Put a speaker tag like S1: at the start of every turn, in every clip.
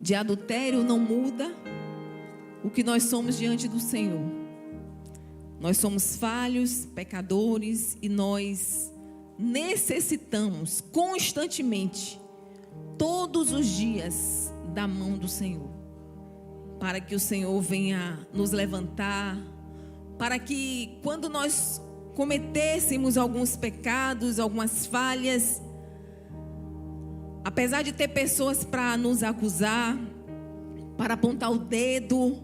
S1: de adultério não muda o que nós somos diante do Senhor. Nós somos falhos, pecadores, e nós necessitamos constantemente, todos os dias, da mão do Senhor, para que o Senhor venha nos levantar, para que quando nós cometêssemos alguns pecados, algumas falhas, apesar de ter pessoas para nos acusar, para apontar o dedo,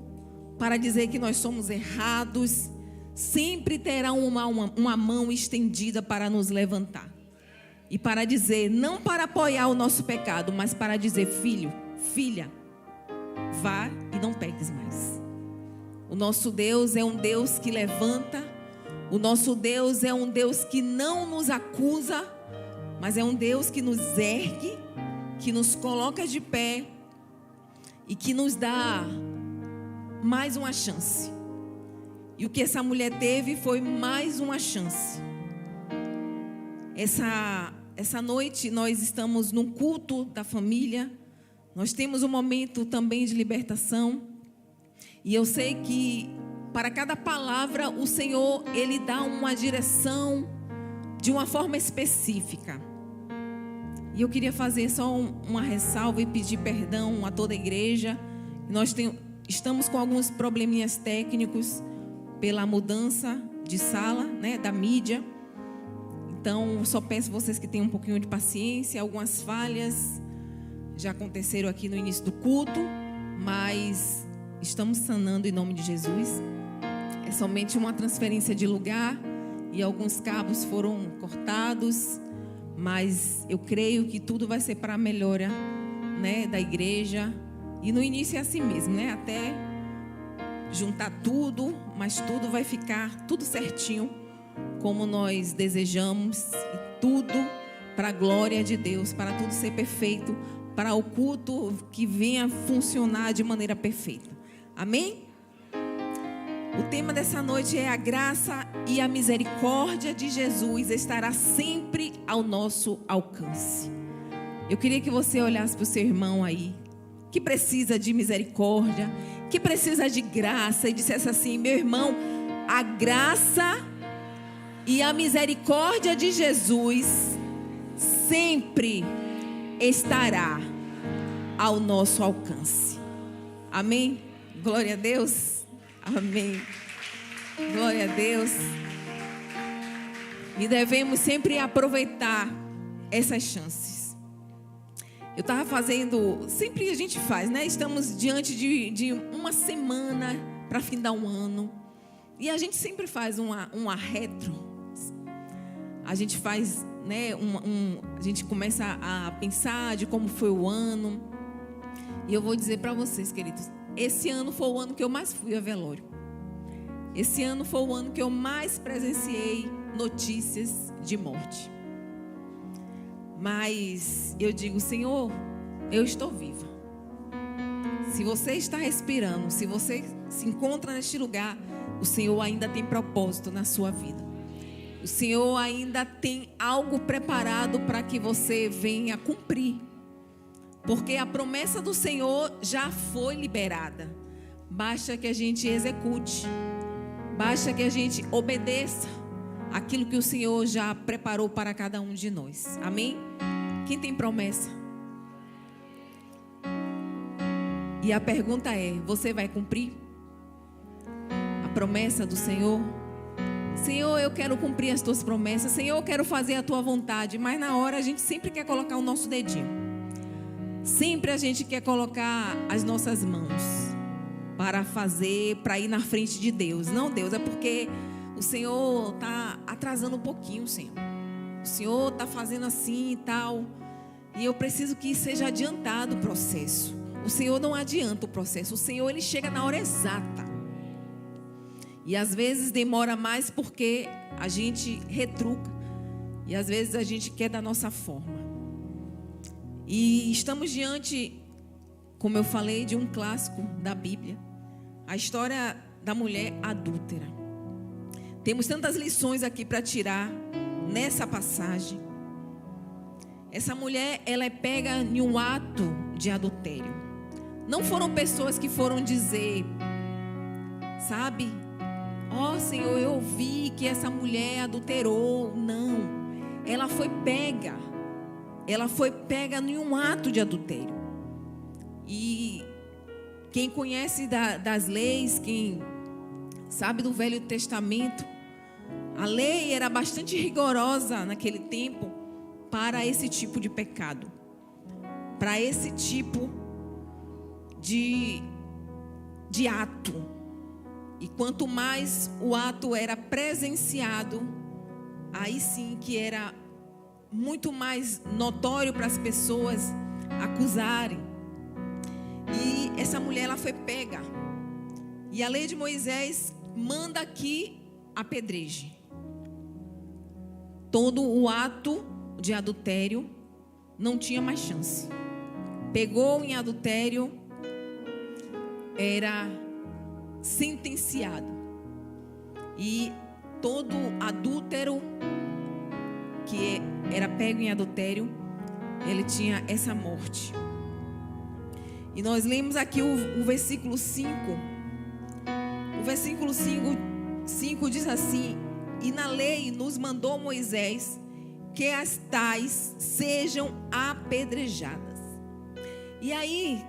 S1: para dizer que nós somos errados, sempre terá uma mão estendida para nos levantar. E para dizer, não para apoiar o nosso pecado, mas para dizer, filho, filha, vá e não peques mais. O nosso Deus é um Deus que levanta. O nosso Deus é um Deus que não nos acusa, mas é um Deus que nos ergue, que nos coloca de pé e que nos dá mais uma chance. E o que essa mulher teve foi mais uma chance. Essa noite nós estamos num culto da família. Nós temos um momento também de libertação. E eu sei que para cada palavra o Senhor, Ele dá uma direção de uma forma específica. E eu queria fazer só uma ressalva e pedir perdão a toda a igreja. Nós estamos com alguns probleminhas técnicos pela mudança de sala, né, da mídia. Então, só peço a vocês que tenham um pouquinho de paciência. Algumas falhas já aconteceram aqui no início do culto, mas estamos sanando em nome de Jesus. É somente uma transferência de lugar e alguns cabos foram cortados, mas eu creio que tudo vai ser para a melhora, né, da igreja. E no início é assim mesmo, né? Até juntar tudo, mas tudo vai ficar tudo certinho, como nós desejamos, e tudo para a glória de Deus, para tudo ser perfeito, para o culto que venha funcionar de maneira perfeita. Amém? O tema dessa noite é: a graça e a misericórdia de Jesus estará sempre ao nosso alcance. Eu queria que você olhasse para o seu irmão aí, que precisa de misericórdia, que precisa de graça, e dissesse assim: meu irmão, a graça e a misericórdia de Jesus sempre estará ao nosso alcance. Amém? Glória a Deus. Amém. Glória a Deus. E devemos sempre aproveitar essas chances. Eu estava fazendo, sempre a gente faz, né? Estamos diante de uma semana para findar um ano. E a gente sempre faz uma retro. A gente faz, né? A gente começa a pensar de como foi o ano. E eu vou dizer para vocês, queridos, esse ano foi o ano que eu mais fui a velório. Esse ano foi o ano que eu mais presenciei notícias de morte. Mas eu digo: Senhor, eu estou viva. Se você está respirando, se você se encontra neste lugar, o Senhor ainda tem propósito na sua vida. O Senhor ainda tem algo preparado para que você venha cumprir. Porque a promessa do Senhor já foi liberada. Basta que a gente execute. Basta que a gente obedeça aquilo que o Senhor já preparou para cada um de nós. Amém? Quem tem promessa? E a pergunta é: você vai cumprir a promessa do Senhor? Senhor, eu quero cumprir as tuas promessas. Senhor, eu quero fazer a tua vontade. Mas na hora a gente sempre quer colocar o nosso dedinho. Sempre a gente quer colocar as nossas mãos para fazer, para ir na frente de Deus. Não, Deus, é porque o Senhor está atrasando um pouquinho, Senhor. O Senhor está fazendo assim e tal. E eu preciso que seja adiantado o processo. O Senhor não adianta o processo. O Senhor, Ele chega na hora exata. E às vezes demora mais porque a gente retruca. E às vezes a gente quer da nossa forma. E estamos diante, como eu falei, de um clássico da Bíblia. A história da mulher adúltera. Temos tantas lições aqui para tirar nessa passagem. Essa mulher, ela é pega em um ato de adultério. Não foram pessoas que foram dizer, sabe, ó Senhor, eu ouvi que essa mulher adulterou. Não, ela foi pega em um ato de adultério. E quem conhece das leis, quem sabe do Velho Testamento, a lei era bastante rigorosa naquele tempo para esse tipo de pecado, para esse tipo de ato. E quanto mais o ato era presenciado, aí sim que era muito mais notório para as pessoas acusarem. E essa mulher, ela foi pega. E a lei de Moisés manda que apedreje. Todo o ato de adultério não tinha mais chance. Pegou em adultério, era sentenciado. E todo adúltero que era pego em adultério, ele tinha essa morte. E nós lemos aqui o versículo 5. O versículo 5 diz assim: e na lei nos mandou Moisés que as tais sejam apedrejadas. E aí,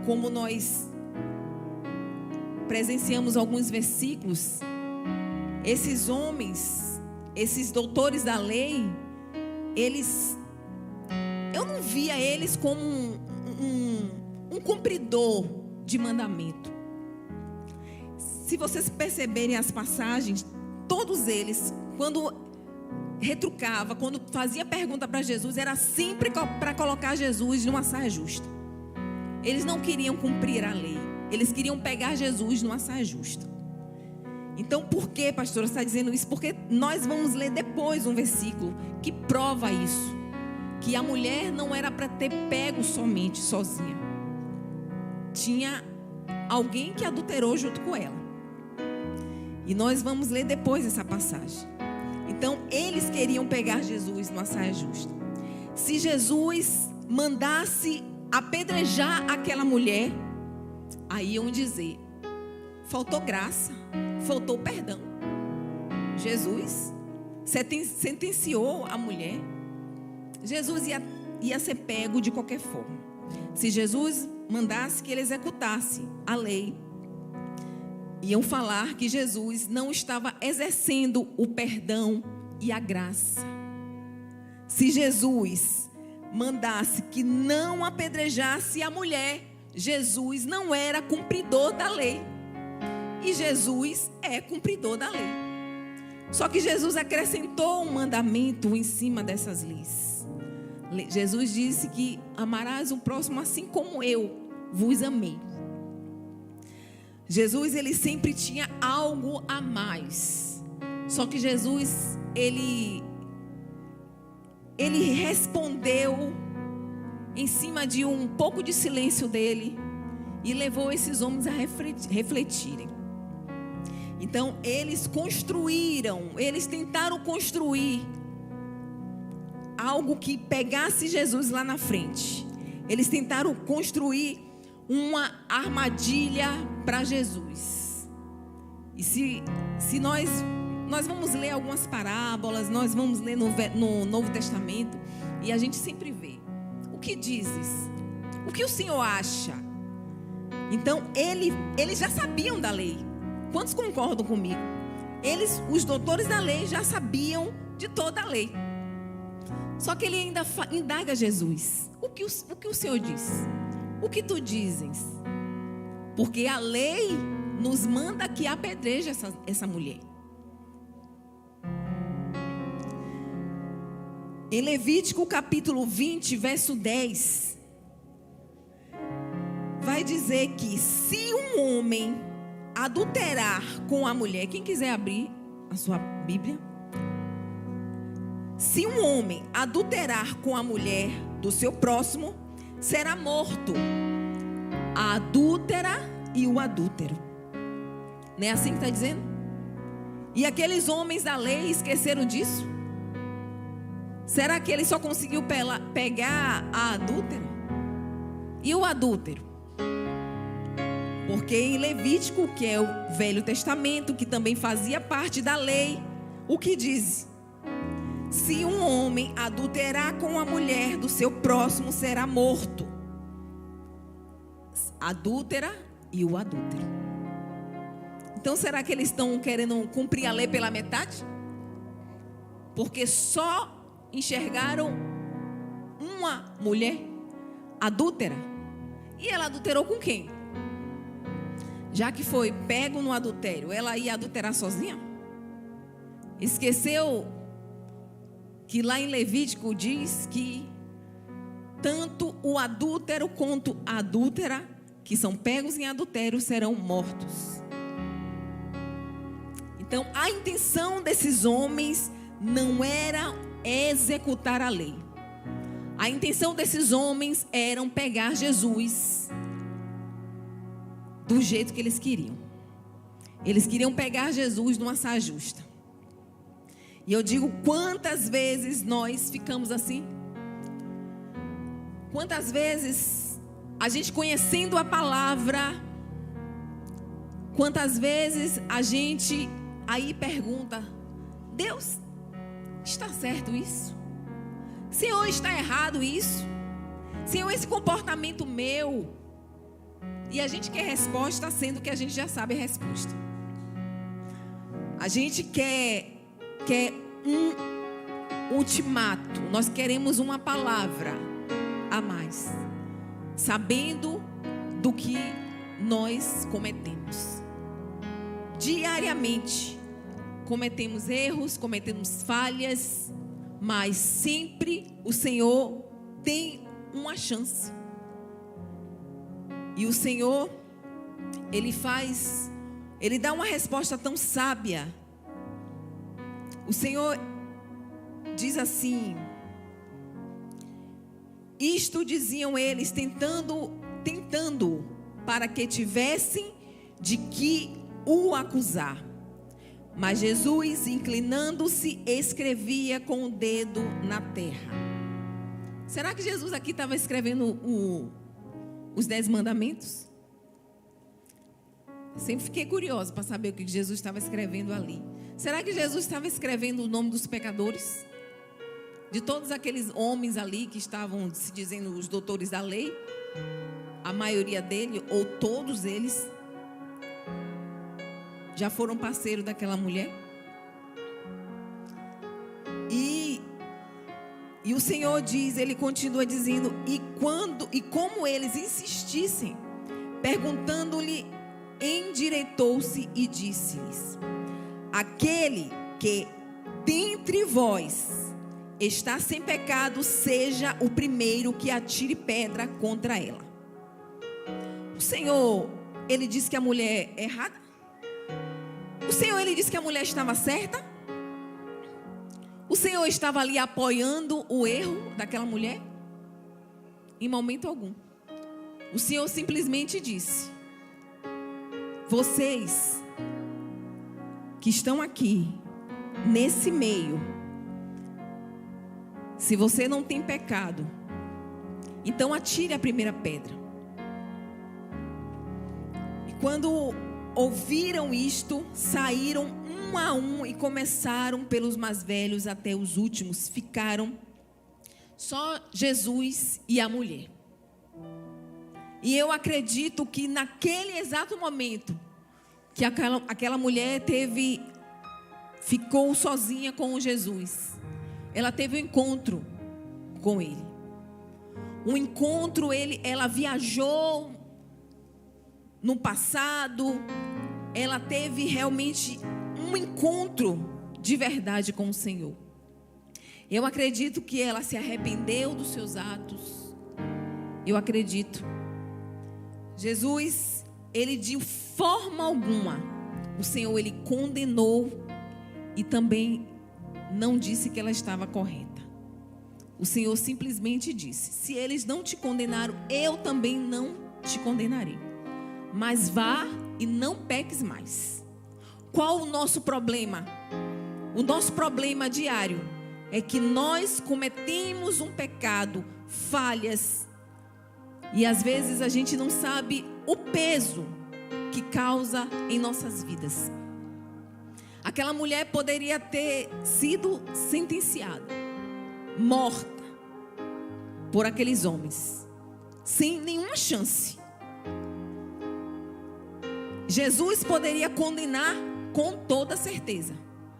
S1: como nós presenciamos alguns versículos, esses homens, esses doutores da lei, eu não via eles como um cumpridor de mandamento. Se vocês perceberem as passagens, todos eles, quando retrucava, quando fazia pergunta para Jesus, era sempre para colocar Jesus numa saia justa. Eles não queriam cumprir a lei, eles queriam pegar Jesus numa saia justa. Então, por que, pastora, está dizendo isso? Porque nós vamos ler depois um versículo que prova isso, que a mulher não era para ter pego somente sozinha, tinha alguém que adulterou junto com ela. E nós vamos ler depois essa passagem. Então, eles queriam pegar Jesus numa saia justa. Se Jesus mandasse apedrejar aquela mulher, aí iam dizer: faltou graça, faltou perdão. Jesus sentenciou a mulher. Jesus ia ser pego de qualquer forma. Se Jesus mandasse que ele executasse a lei, iam falar que Jesus não estava exercendo o perdão e a graça. Se Jesus mandasse que não apedrejasse a mulher, Jesus não era cumpridor da lei. E Jesus é cumpridor da lei. Só que Jesus acrescentou um mandamento em cima dessas leis. Jesus disse que amarás o próximo assim como eu vos amei. Jesus, ele sempre tinha algo a mais. Só que Jesus, ele respondeu em cima de um pouco de silêncio dele e levou esses homens a refletirem. Então, eles tentaram construir algo que pegasse Jesus lá na frente. Eles tentaram construir uma armadilha para Jesus. E se nós vamos ler algumas parábolas, nós vamos ler no Novo Testamento, e a gente sempre vê: o que dizes? O que o Senhor acha? Então, eles já sabiam da lei. Quantos concordam comigo? Os doutores da lei já sabiam de toda a lei. Só que ele ainda indaga Jesus: o que o Senhor diz? O que tu dizes? Porque a lei nos manda que apedreje essa mulher. Em Levítico capítulo 20, verso 10, vai dizer que se um homem adulterar com a mulher, quem quiser abrir a sua Bíblia, se um homem adulterar com a mulher do seu próximo, será morto a adúltera e o adúltero. Não é assim que está dizendo? E aqueles homens da lei esqueceram disso? Será que ele só conseguiu pegar a adúltera? E o adúltero? Porque em Levítico, que é o Velho Testamento, que também fazia parte da lei, o que diz? Se um homem adulterar com a mulher do seu próximo, será morto. Adúltera e o adúltero. Então será que eles estão querendo cumprir a lei pela metade? Porque só enxergaram uma mulher adúltera. E ela adulterou com quem? Já que foi pego no adultério, ela ia adulterar sozinha? Esqueceu que lá em Levítico diz que tanto o adúltero quanto a adúltera, que são pegos em adultério, serão mortos. Então, a intenção desses homens não era executar a lei. A intenção desses homens era pegar Jesus do jeito que eles queriam. Eles queriam pegar Jesus numa saia justa. E eu digo, quantas vezes nós ficamos assim? Quantas vezes a gente conhecendo a palavra, quantas vezes a gente aí pergunta: Deus, está certo isso? Senhor, está errado isso? Senhor, esse comportamento meu? E a gente quer resposta, sendo que a gente já sabe a resposta. A gente quer um ultimato. Nós queremos uma palavra a mais, sabendo do que nós cometemos. Diariamente cometemos erros, cometemos falhas, mas sempre o Senhor tem uma chance. E o Senhor, Ele dá uma resposta tão sábia. O Senhor diz assim: isto diziam eles, tentando, para que tivessem de que o acusar. Mas Jesus, inclinando-se, escrevia com o dedo na terra. Será que Jesus aqui estava escrevendo os 10 mandamentos? Sempre fiquei curiosa para saber o que Jesus estava escrevendo ali. Será que Jesus estava escrevendo o nome dos pecadores? De todos aqueles homens ali que estavam se dizendo os doutores da lei, a maioria deles, ou todos eles, já foram parceiros daquela mulher? E o Senhor diz, Ele continua dizendo: e como eles insistissem, perguntando-lhe, endireitou-se e disse-lhes: aquele que dentre vós está sem pecado, seja o primeiro que atire pedra contra ela. O Senhor, Ele disse que a mulher é errada? O Senhor, Ele disse que a mulher estava certa? O Senhor estava ali apoiando o erro daquela mulher? Em momento algum. O Senhor simplesmente disse: vocês que estão aqui, nesse meio, se você não tem pecado, então atire a primeira pedra. E quando ouviram isto, saíram um a um e começaram pelos mais velhos até os últimos. Ficaram só Jesus e a mulher. E eu acredito que naquele exato momento que aquela mulher ficou sozinha com Jesus, ela teve um encontro com Ele. Um encontro, ela viajou no passado, ela teve realmente um encontro de verdade com o Senhor. Eu acredito que ela se arrependeu dos seus atos. Eu acredito. Jesus, Ele de forma alguma, o Senhor, Ele condenou e também não disse que ela estava correta. O Senhor simplesmente disse: se eles não te condenaram, eu também não te condenarei. Mas vá e não peques mais. Qual o nosso problema? O nosso problema diário é que nós cometemos um pecado, falhas, e às vezes a gente não sabe o peso que causa em nossas vidas. Aquela mulher poderia ter sido sentenciada, morta por aqueles homens, sem nenhuma chance. Jesus poderia condenar com toda certeza,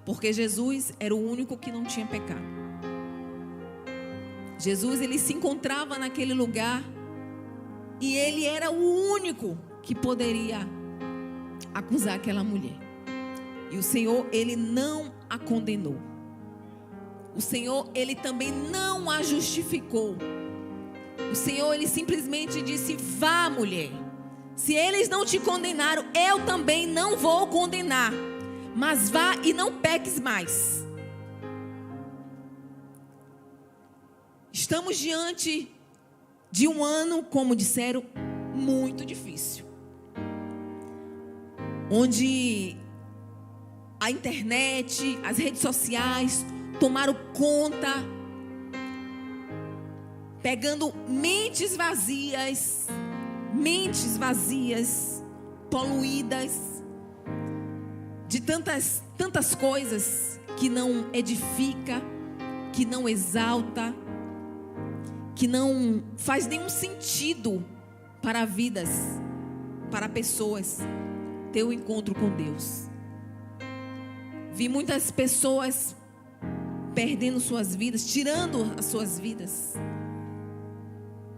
S1: porque Jesus era o único que não tinha pecado. Jesus, ele se encontrava naquele lugar e ele era o único que poderia acusar aquela mulher. E o Senhor, ele não a condenou. O Senhor, ele também não a justificou. O Senhor, ele simplesmente disse: vá, mulher. Se eles não te condenaram, eu também não vou condenar. Mas vá e não peques mais. Estamos diante de um ano, como disseram, muito difícil. Onde a internet, as redes sociais tomaram conta, pegando mentes vazias, poluídas, de tantas coisas que não edifica, que não exalta, que não faz nenhum sentido para vidas, para pessoas ter um encontro com Deus. Vi muitas pessoas perdendo suas vidas, tirando as suas vidas,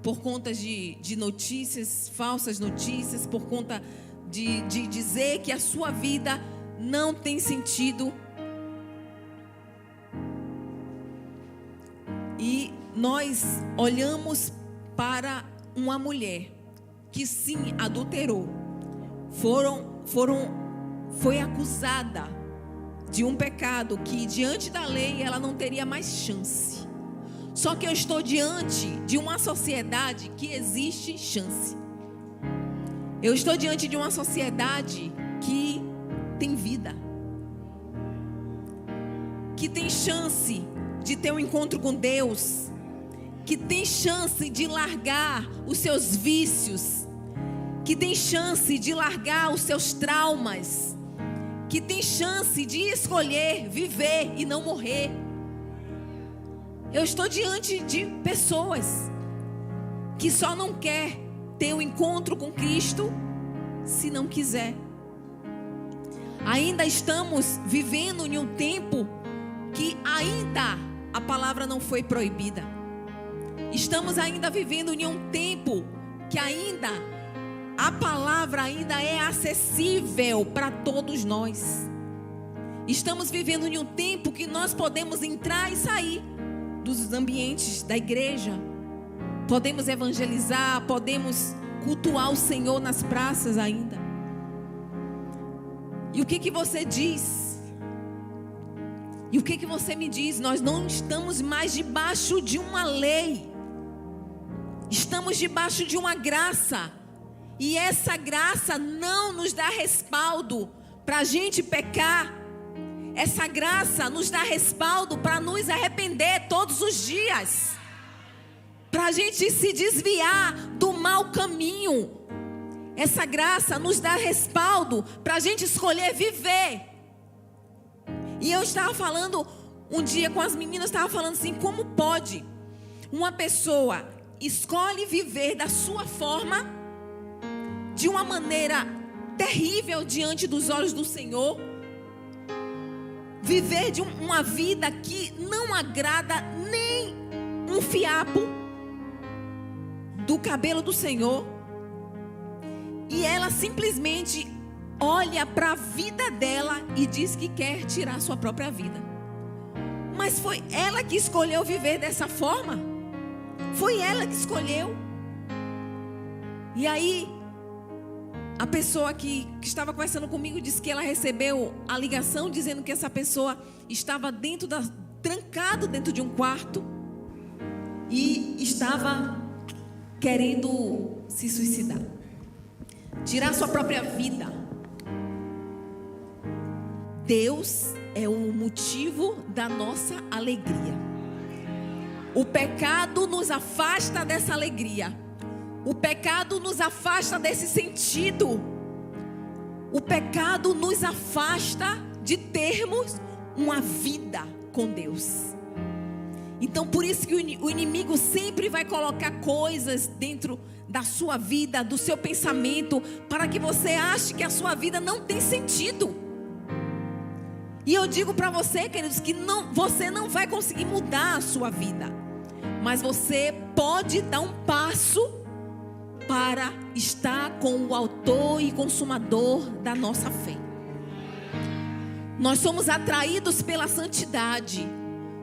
S1: por conta de notícias, falsas notícias, por conta de dizer que a sua vida não tem sentido. E nós olhamos para uma mulher que sim adulterou, foi acusada de um pecado que diante da lei ela não teria mais chance. Só que eu estou diante de uma sociedade que existe chance. Eu estou diante de uma sociedade que tem vida, que tem chance de ter um encontro com Deus, que tem chance de largar os seus vícios, que tem chance de largar os seus traumas, que tem chance de escolher viver e não morrer. Eu estou diante de pessoas que só não quer ter um encontro com Cristo se não quiser. Ainda estamos vivendo em um tempo que ainda a palavra não foi proibida. Estamos ainda vivendo em um tempo que ainda a palavra ainda é acessível para todos nós. Estamos vivendo em um tempo que nós podemos entrar e sair dos ambientes da igreja. Podemos evangelizar, podemos cultuar o Senhor nas praças ainda. E o que você diz? E o que você me diz? Nós não estamos mais debaixo de uma lei. Estamos debaixo de uma graça. E essa graça não nos dá respaldo para a gente pecar. Essa graça nos dá respaldo para nos arrepender todos os dias, para a gente se desviar do mau caminho. Essa graça nos dá respaldo para a gente escolher viver. E eu estava falando um dia com as meninas, estava falando assim: como pode uma pessoa escolhe viver da sua forma, de uma maneira terrível diante dos olhos do Senhor, viver de uma vida que não agrada nem um fiapo do cabelo do Senhor, e ela simplesmente olha para a vida dela e diz que quer tirar sua própria vida. Mas foi ela que escolheu viver dessa forma. Foi ela que escolheu. E aí a pessoa que estava conversando comigo disse que ela recebeu a ligação dizendo que essa pessoa estava trancado dentro de um quarto e estava querendo se suicidar, tirar sua própria vida. Deus é o motivo da nossa alegria. O pecado nos afasta dessa alegria. O pecado nos afasta desse sentido. o pecado nos afasta de termos uma vida com Deus. Então, por isso que o inimigo sempre vai colocar coisas dentro da sua vida, do seu pensamento, para que você ache que a sua vida não tem sentido. E eu digo para você, queridos, que você não vai conseguir mudar a sua vida, mas você pode dar um passo para estar com o autor e consumador da nossa fé. Nós somos atraídos pela santidade.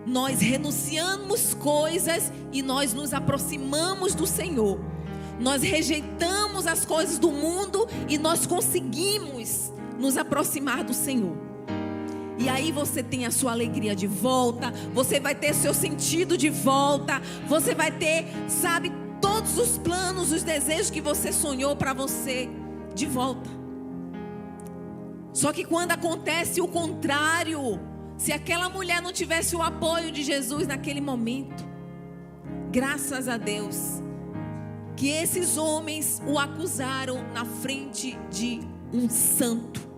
S1: Nós renunciamos coisas e nós nos aproximamos do Senhor. Nós rejeitamos as coisas do mundo e nós conseguimos nos aproximar do Senhor. E aí você tem a sua alegria de volta, você vai ter seu sentido de volta, você vai ter, sabe, todos os planos, os desejos que você sonhou para você de volta. Só que quando acontece o contrário, se aquela mulher não tivesse o apoio de Jesus naquele momento, graças a Deus, que esses homens o acusaram na frente de um santo,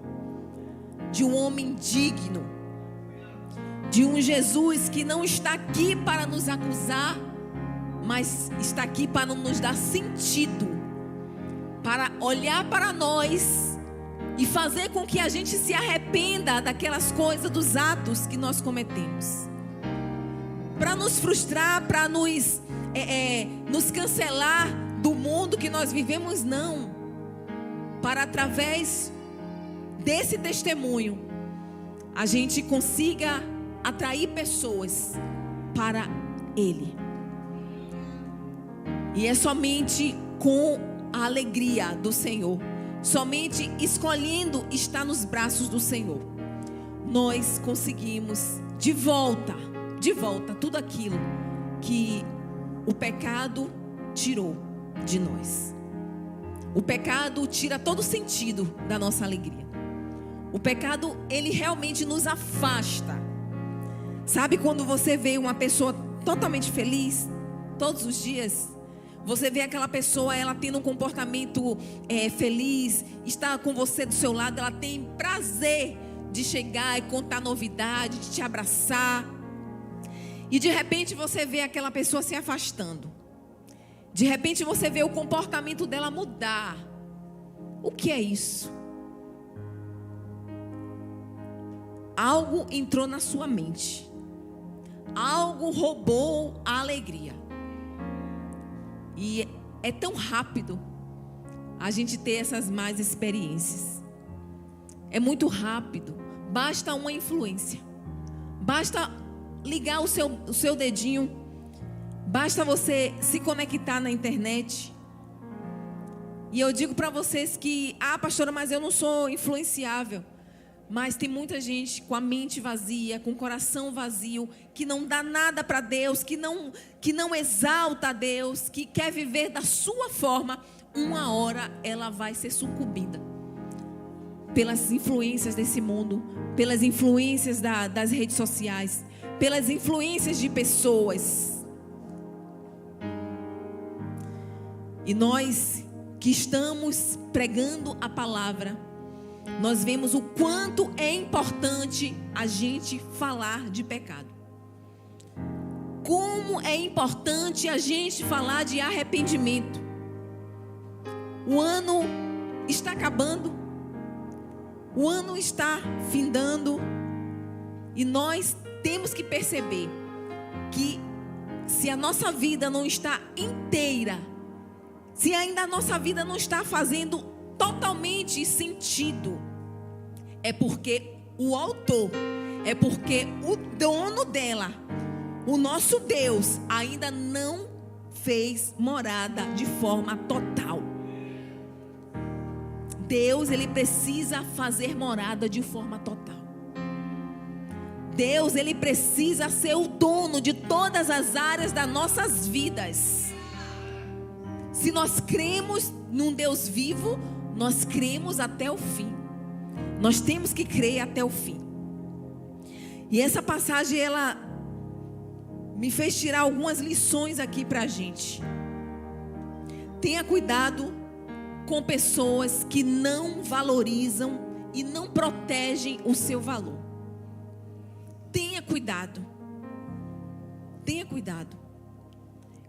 S1: de um homem digno, de um Jesus que não está aqui para nos acusar, mas está aqui para nos dar sentido, para olhar para nós e fazer com que a gente se arrependa daquelas coisas, dos atos que nós cometemos, para nos frustrar, para nos cancelar do mundo que nós vivemos, não, para através desse testemunho a gente consiga atrair pessoas para Ele. E é somente com a alegria do Senhor, somente escolhendo estar nos braços do Senhor, nós conseguimos de volta tudo aquilo que o pecado tirou de nós. O pecado tira todo o sentido da nossa alegria. O pecado, ele realmente nos afasta. Sabe quando você vê uma pessoa totalmente feliz, todos os dias? Você vê aquela pessoa, ela tendo um comportamento feliz, está com você do seu lado, ela tem prazer de chegar e contar novidade, de te abraçar. E de repente você vê aquela pessoa se afastando. De repente você vê o comportamento dela mudar. O que é isso? Algo entrou na sua mente. Algo roubou a alegria. E é tão rápido a gente ter essas más experiências. É muito rápido. Basta uma influência. Basta ligar o seu dedinho. Basta você se conectar na internet. E eu digo para vocês que, pastora, mas eu não sou influenciável. Mas tem muita gente com a mente vazia, com o coração vazio, que não dá nada para Deus, que não exalta a Deus, que quer viver da sua forma. Uma hora ela vai ser sucumbida pelas influências desse mundo, pelas influências das redes sociais, pelas influências de pessoas. E nós que estamos pregando a palavra, nós vemos o quanto é importante a gente falar de pecado. Como é importante a gente falar de arrependimento. O ano está acabando. O ano está findando. E nós temos que perceber que se a nossa vida não está inteira, se ainda a nossa vida não está fazendo totalmente sentido, é porque o autor, é porque o dono dela, o nosso Deus, ainda não fez morada de forma total. Deus, ele precisa fazer morada de forma total. Deus, ele precisa ser o dono de todas as áreas das nossas vidas. Se nós cremos num Deus vivo, nós cremos até o fim. Nós temos que crer até o fim. E essa passagem, ela me fez tirar algumas lições aqui pra gente. Tenha cuidado com pessoas que não valorizam e não protegem o seu valor. Tenha cuidado. Tenha cuidado.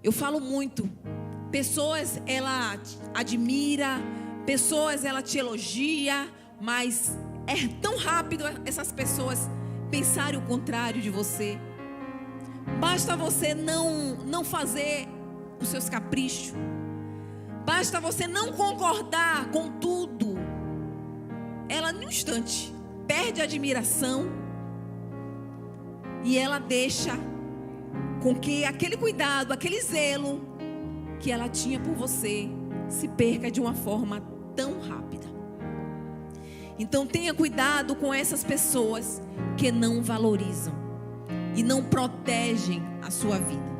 S1: Eu falo muito. Pessoas ela admira, pessoas ela te elogia, mas é tão rápido essas pessoas pensarem o contrário de você. Basta você não fazer os seus caprichos. Basta você não concordar com tudo. Ela, num instante, perde a admiração e ela deixa com que aquele cuidado, aquele zelo que ela tinha por você se perca de uma forma tão rápida. Então tenha cuidado com essas pessoas que não valorizam e não protegem a sua vida.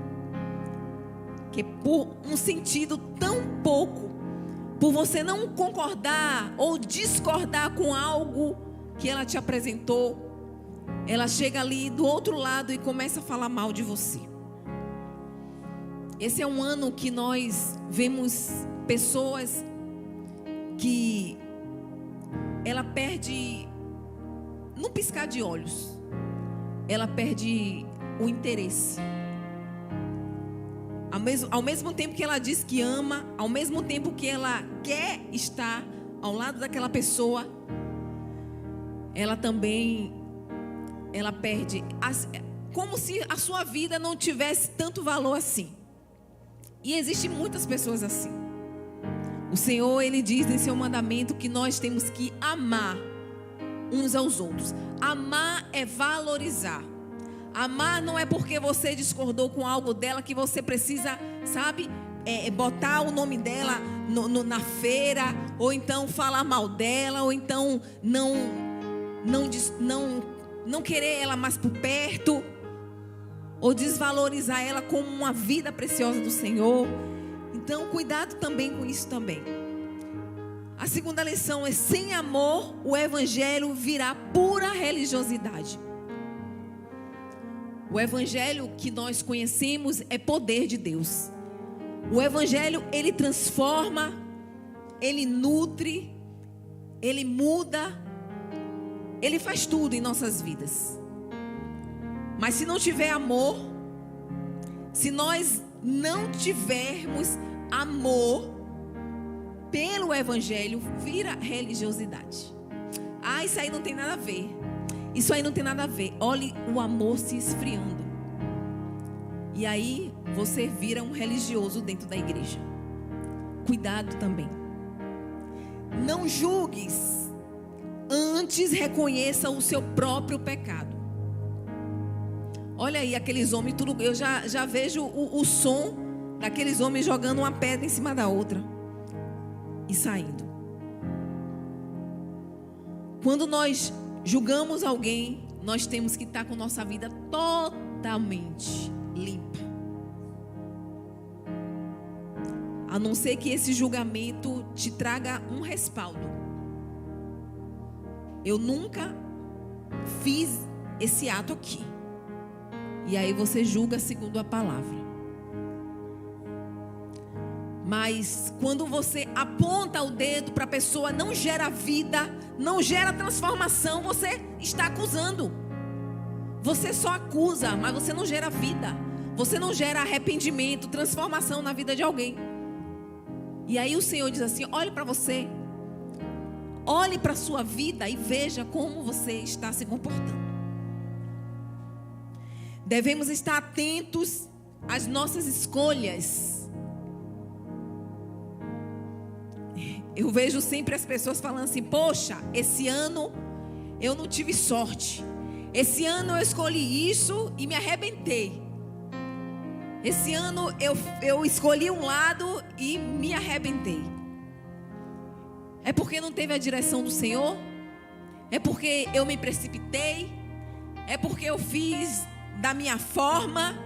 S1: Que por um sentido tão pouco, por você não concordar ou discordar com algo que ela te apresentou, ela chega ali do outro lado e começa a falar mal de você. Esse é um ano que nós vemos pessoas que ela perde, num piscar de olhos, ela perde o interesse. Ao mesmo tempo que ela diz que ama, ao mesmo tempo que ela quer estar ao lado daquela pessoa, ela também, ela perde, como se a sua vida não tivesse tanto valor assim. E existem muitas pessoas assim. O Senhor, Ele diz em seu mandamento que nós temos que amar uns aos outros. Amar é valorizar. Amar não é porque você discordou com algo dela que você precisa, sabe, botar o nome dela na feira, ou então falar mal dela, ou então não querer ela mais por perto, ou desvalorizar ela como uma vida preciosa do Senhor. Então, cuidado também com isso também. A segunda lição é: sem amor, o evangelho virá pura religiosidade. O evangelho que nós conhecemos é poder de Deus. O evangelho, ele transforma, ele nutre, ele muda, ele faz tudo em nossas vidas. Mas se não tiver amor, se nós não tivermos amor pelo evangelho, vira religiosidade. Ah, isso aí não tem nada a ver. Isso aí não tem nada a ver. Olhe o amor se esfriando. E aí você vira um religioso dentro da igreja. Cuidado também. Não julgues, antes reconheça o seu próprio pecado. Olha aí aqueles homens, tudo, eu já vejo o som daqueles homens jogando uma pedra em cima da outra e saindo. Quando nós julgamos alguém, nós temos que estar com nossa vida totalmente limpa. A não ser que esse julgamento te traga um respaldo. Eu nunca fiz esse ato aqui. E aí você julga segundo a palavra. Mas quando você aponta o dedo para a pessoa, não gera vida, não gera transformação, você está acusando. Você só acusa, mas você não gera vida. Você não gera arrependimento, transformação na vida de alguém. E aí o Senhor diz assim: olhe para você, olhe para a sua vida e veja como você está se comportando. Devemos estar atentos às nossas escolhas. Eu vejo sempre as pessoas falando assim: poxa, esse ano eu não tive sorte. Esse ano eu escolhi isso e me arrebentei. Esse ano eu escolhi um lado e me arrebentei. É porque não teve a direção do Senhor? É porque eu me precipitei? É porque eu fiz da minha forma?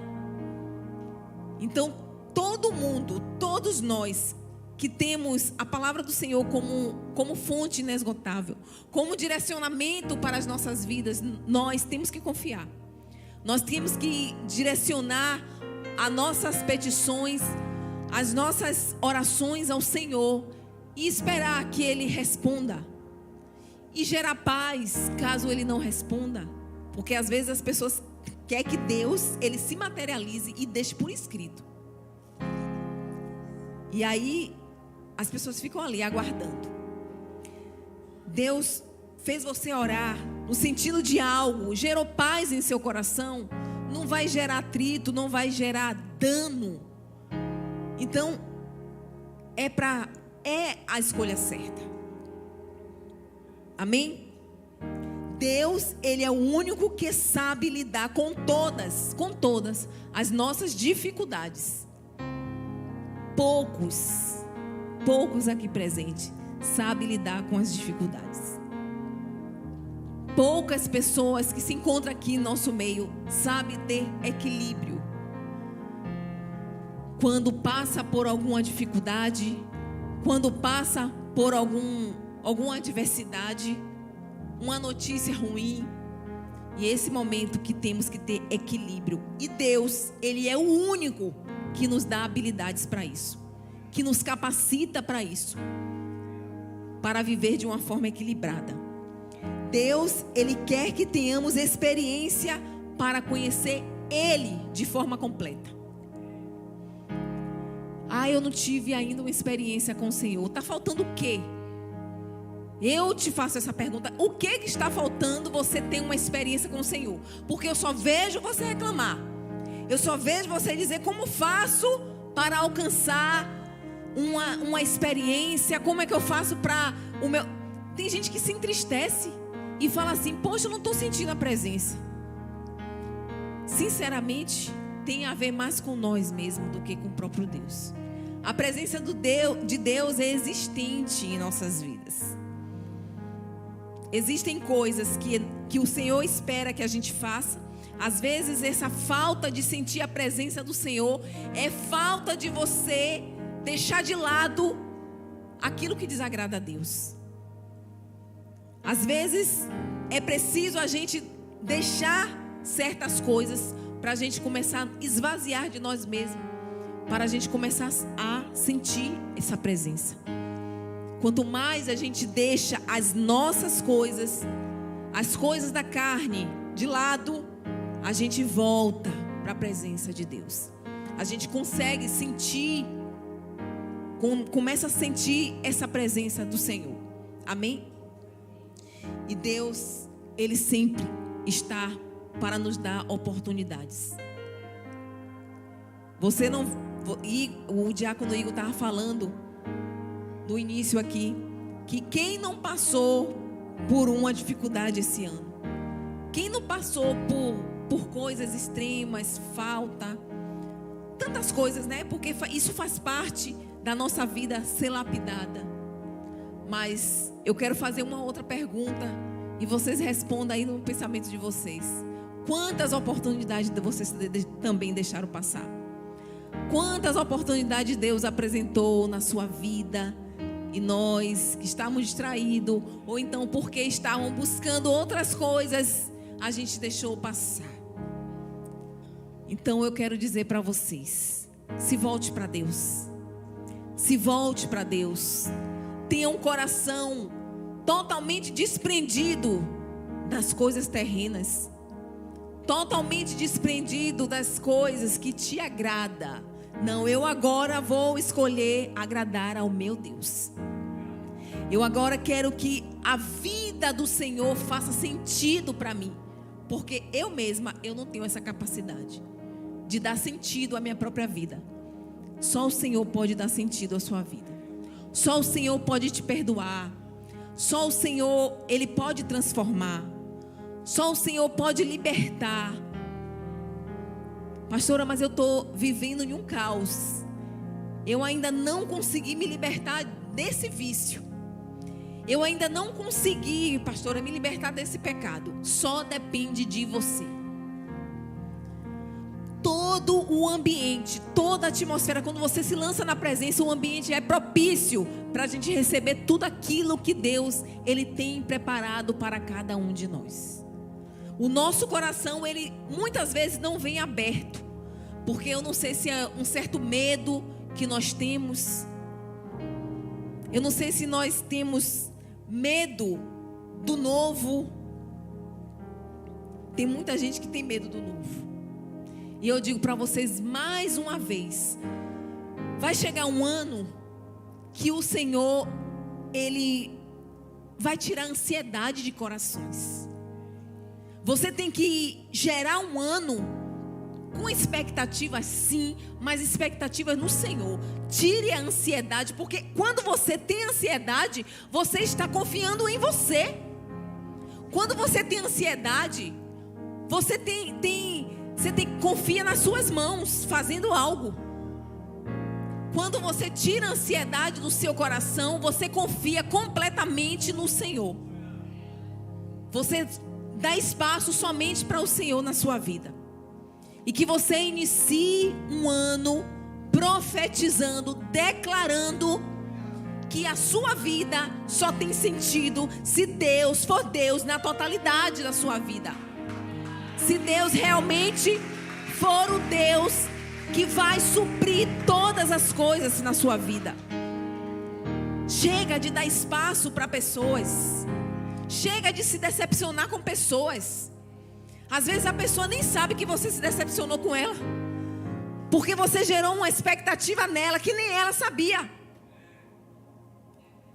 S1: Então, todo mundo, todos nós que temos a palavra do Senhor como fonte inesgotável, como direcionamento para as nossas vidas, nós temos que confiar. Nós temos que direcionar as nossas petições, as nossas orações ao Senhor e esperar que Ele responda. E gerar paz caso Ele não responda. Porque às vezes as pessoas querem que Deus, Ele se materialize e deixe por escrito. E aí as pessoas ficam ali aguardando. Deus fez você orar no sentido de algo, gerou paz em seu coração, não vai gerar atrito, não vai gerar dano. Então, é a escolha certa. Amém? Deus, Ele é o único que sabe lidar com todas as nossas dificuldades. Poucos aqui presentes sabem lidar com as dificuldades. Poucas pessoas que se encontram aqui em nosso meio sabem ter equilíbrio. Quando passa por alguma dificuldade, quando passa por alguma adversidade, uma notícia ruim, e esse momento que temos que ter equilíbrio. E Deus, Ele é o único que nos dá habilidades para isso, que nos capacita para isso, para viver de uma forma equilibrada. Deus, Ele quer que tenhamos experiência para conhecer Ele de forma completa. Eu não tive ainda uma experiência com o Senhor. Está faltando o quê? Eu te faço essa pergunta. O que está faltando você ter uma experiência com o Senhor? Porque eu só vejo você reclamar. Eu só vejo você dizer como faço para alcançar uma experiência. Como é que eu faço para o meu... Tem gente que se entristece e fala assim: poxa, eu não estou sentindo a presença. Sinceramente, tem a ver mais com nós mesmos do que com o próprio Deus. A presença de Deus é existente em nossas vidas. Existem coisas que o Senhor espera que a gente faça. Às vezes essa falta de sentir a presença do Senhor é falta de você deixar de lado aquilo que desagrada a Deus. Às vezes é preciso a gente deixar certas coisas para a gente começar a esvaziar de nós mesmos, para a gente começar a sentir essa presença. Quanto mais a gente deixa as nossas coisas, as coisas da carne de lado, a gente volta para a presença de Deus. A gente consegue sentir, começa a sentir essa presença do Senhor. Amém? E Deus, Ele sempre está para nos dar oportunidades. Você não... E o diácono Igor estava falando no início aqui, que quem não passou por uma dificuldade esse ano, quem não passou por coisas extremas, falta, tantas coisas, né? Porque isso faz parte da nossa vida ser lapidada. Mas eu quero fazer uma outra pergunta e vocês respondam aí no pensamento de vocês. Quantas oportunidades vocês também deixaram passar? Quantas oportunidades Deus apresentou na sua vida e nós que estávamos distraídos, ou então porque estavam buscando outras coisas, a gente deixou passar. Então eu quero dizer para vocês: se volte para Deus. Se volte para Deus. Tenha um coração totalmente desprendido das coisas terrenas, totalmente desprendido das coisas que te agradam. Não, eu agora vou escolher agradar ao meu Deus. Eu agora quero que a vida do Senhor faça sentido para mim, porque eu mesma, eu não tenho essa capacidade de dar sentido à minha própria vida. Só o Senhor pode dar sentido à sua vida. Só o Senhor pode te perdoar. Só o Senhor, Ele pode transformar. Só o Senhor pode libertar. Pastora, mas eu estou vivendo em um caos. Eu ainda não consegui me libertar desse vício. Eu ainda não consegui, pastora, me libertar desse pecado. Só depende de você. Todo o ambiente, toda a atmosfera, quando você se lança na presença, o ambiente é propício para a gente receber tudo aquilo que Deus, Ele tem preparado para cada um de nós. O nosso coração, ele muitas vezes não vem aberto, porque eu não sei se é um certo medo que nós temos. Eu não sei se nós temos medo do novo. Tem muita gente que tem medo do novo. E eu digo para vocês mais uma vez, vai chegar um ano que o Senhor, Ele vai tirar a ansiedade de corações. Você tem que gerar um ano com expectativas, sim, mas expectativas no Senhor. Tire a ansiedade, porque quando você tem ansiedade, você está confiando em você. Quando você tem ansiedade, você confia nas suas mãos, fazendo algo. Quando você tira a ansiedade do seu coração, você confia completamente no Senhor. Você dá espaço somente para o Senhor na sua vida. E que você inicie um ano profetizando, declarando que a sua vida só tem sentido se Deus for Deus na totalidade da sua vida. Se Deus realmente for o Deus que vai suprir todas as coisas na sua vida. Chega de dar espaço para pessoas. Chega de se decepcionar com pessoas. Às vezes a pessoa nem sabe que você se decepcionou com ela, porque você gerou uma expectativa nela que nem ela sabia.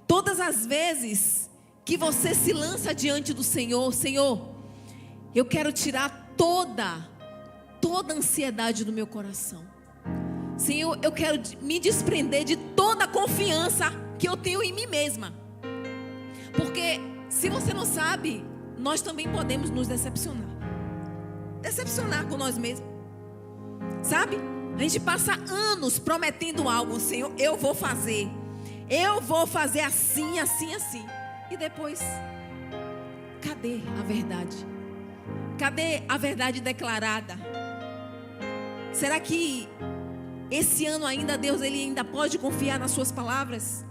S1: Todas as vezes que você se lança diante do Senhor, Senhor, eu quero tirar toda a ansiedade do meu coração. Senhor, eu quero me desprender de toda a confiança que eu tenho em mim mesma. Porque se você não sabe, nós também podemos nos decepcionar. Decepcionar com nós mesmos. Sabe? A gente passa anos prometendo algo. Senhor, eu vou fazer. Eu vou fazer assim, assim, assim. E depois, cadê a verdade? Cadê a verdade declarada? Será que esse ano ainda Deus, Ele ainda pode confiar nas suas palavras?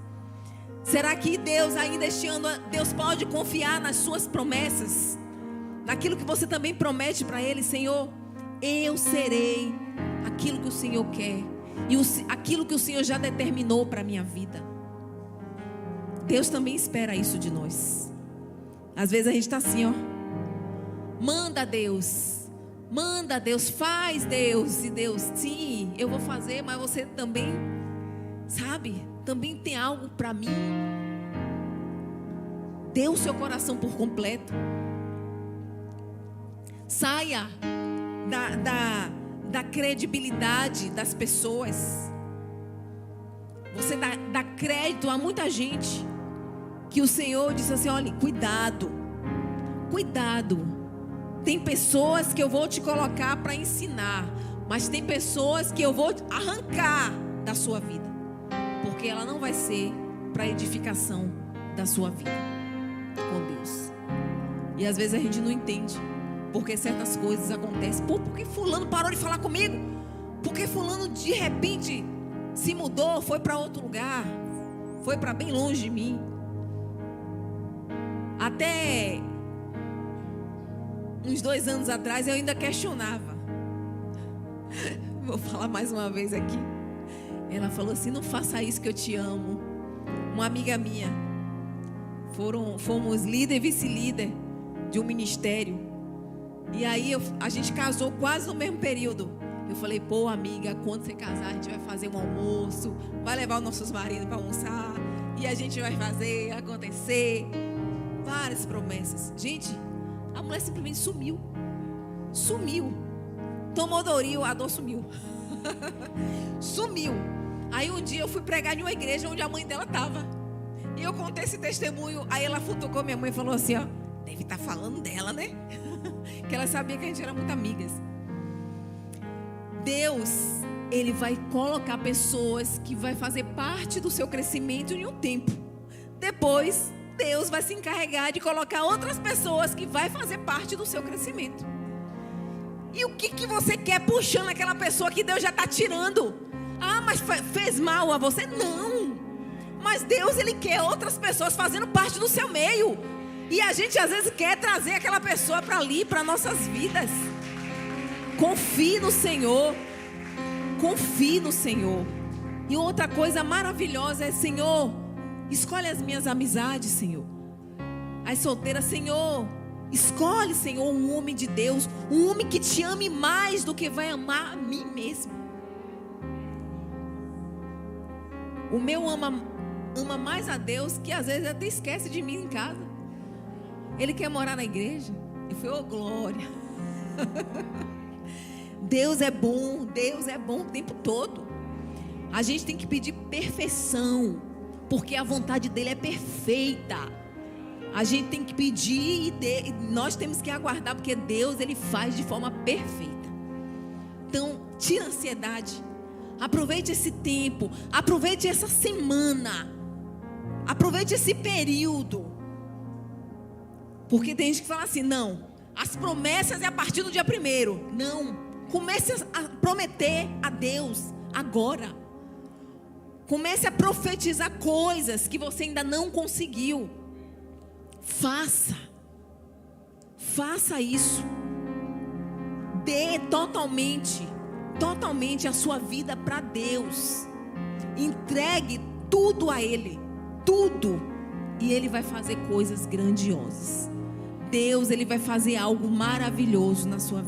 S1: Será que Deus ainda este ano, Deus pode confiar nas suas promessas? Naquilo que você também promete para Ele? Senhor, eu serei aquilo que o Senhor quer. E aquilo que o Senhor já determinou para a minha vida. Deus também espera isso de nós. Às vezes a gente está assim, ó. Manda Deus, faz Deus. E Deus, sim, eu vou fazer, mas você também, sabe, também tem algo para mim. Dê o seu coração por completo. Saia da credibilidade das pessoas. Você dá crédito a muita gente que o Senhor disse assim, olha, cuidado. Tem pessoas que eu vou te colocar para ensinar, mas tem pessoas que eu vou arrancar da sua vida, porque ela não vai ser para edificação da sua vida com Deus. E às vezes a gente não entende porque certas coisas acontecem. Por que fulano parou de falar comigo? Porque fulano de repente se mudou, foi para outro lugar, foi para bem longe de mim. Até uns 2 anos atrás eu ainda questionava. Vou falar mais uma vez aqui. Ela falou assim, não faça isso que eu te amo. Uma amiga minha, fomos líder e vice-líder de um ministério. E aí a gente casou quase no mesmo período. Eu falei, pô amiga, quando você casar a gente vai fazer um almoço, vai levar os nossos maridos para almoçar, e a gente vai fazer acontecer. Várias promessas. Gente, a mulher simplesmente sumiu. Tomou Doril, a dor sumiu. Sumiu. Aí um dia eu fui pregar em uma igreja onde a mãe dela estava. E eu contei esse testemunho. Aí ela futucou minha mãe e falou assim, ó, deve estar falando dela, né? Que ela sabia que a gente era muito amigas. Deus, Ele vai colocar pessoas que vai fazer parte do seu crescimento em um tempo. Depois, Deus vai se encarregar de colocar outras pessoas que vai fazer parte do seu crescimento. E o que você quer puxando aquela pessoa que Deus já está tirando? Ah, mas fez mal a você? Não. Mas Deus, Ele quer outras pessoas fazendo parte do seu meio. E a gente às vezes quer trazer aquela pessoa para ali, para nossas vidas. Confie no Senhor. Confie no Senhor. E outra coisa maravilhosa é, Senhor, Escolhe as minhas amizades, Senhor. As solteiras, Senhor, escolhe, Senhor, um homem de Deus, um homem que te ame mais do que vai amar a mim mesmo. O meu ama mais a Deus, que às vezes até esquece de mim em casa. Ele quer morar na igreja. Eu falei, oh glória. Deus é bom o tempo todo. A gente tem que pedir perfeição, porque a vontade dele é perfeita. A gente tem que pedir e nós temos que aguardar, porque Deus, ele faz de forma perfeita. Então, tira a ansiedade. Aproveite esse tempo, aproveite essa semana, aproveite esse período. Porque tem gente que fala assim, não, as promessas é a partir do dia 1º. Não, comece a prometer a Deus agora. Comece a profetizar coisas que você ainda não conseguiu. Faça isso. Dê totalmente a sua vida para Deus. Entregue tudo a Ele, tudo. E Ele vai fazer coisas grandiosas. Deus, ele vai fazer algo maravilhoso na sua vida.